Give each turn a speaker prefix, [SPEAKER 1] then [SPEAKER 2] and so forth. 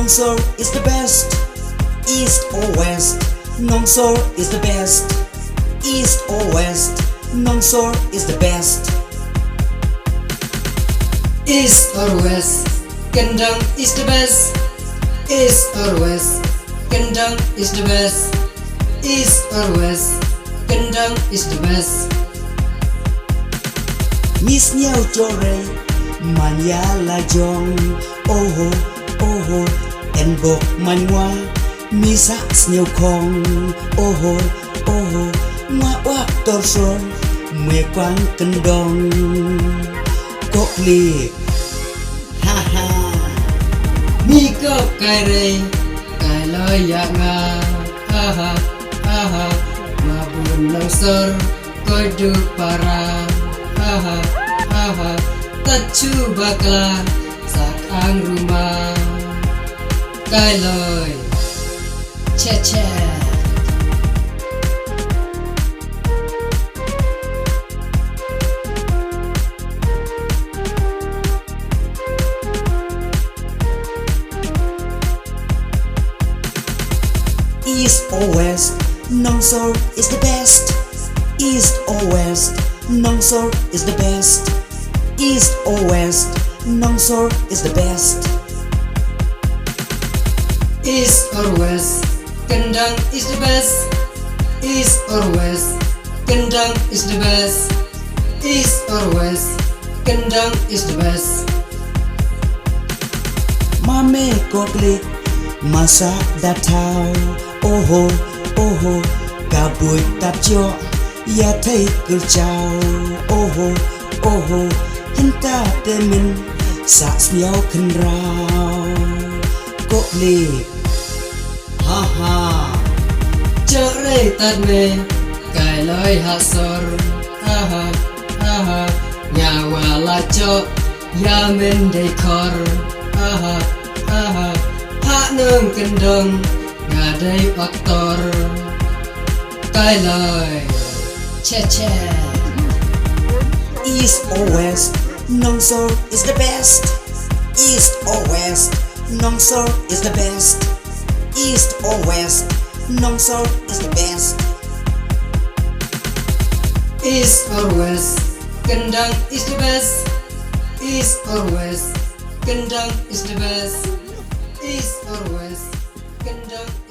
[SPEAKER 1] Nongsor is the best. East or west, Nongsor is the best. East or west, Nongsor is the best.
[SPEAKER 2] East or west, Kendang is the best. East or west, Kendang is the best. East or west, Kendang is the best.
[SPEAKER 1] Miss nhau cho rê Manya la jong Oh oh En bok manwa Misa snew kong Oh Nga wak torso Mue quang kendong Kok li Ha ha
[SPEAKER 2] Mi cốc cài rê cài lời dạ nga Mà buồn Nongsor coi được para Tak bakla sak ang rumah Kai loi Che
[SPEAKER 1] East or west, Nongsor is the best. East or west, Nongsor is the best. East or west, Nongsor is the best.
[SPEAKER 2] East or west, Kendang is the best. East or west, Kendang is the best. East or west, Kendang is the best.
[SPEAKER 1] Mame koklik Masa datao Oh Kabui tapjo Ya thay cử chào Oh Hinta temin Sa sniao khen rao Koklik Ha ha
[SPEAKER 2] Chợ rê tạt mê cài lời hạ sor Nhà hòa la cho Ya men đầy khor Hạ nương Kendang Nga đầy aktor Cài lời Che
[SPEAKER 1] East or west, Nongsor is the best. East or west, Nongsor is the best. East or west, Nongsor is the best.
[SPEAKER 2] East or west, Kendang is the best. East or west, Kendang is the best. East or west, Kendang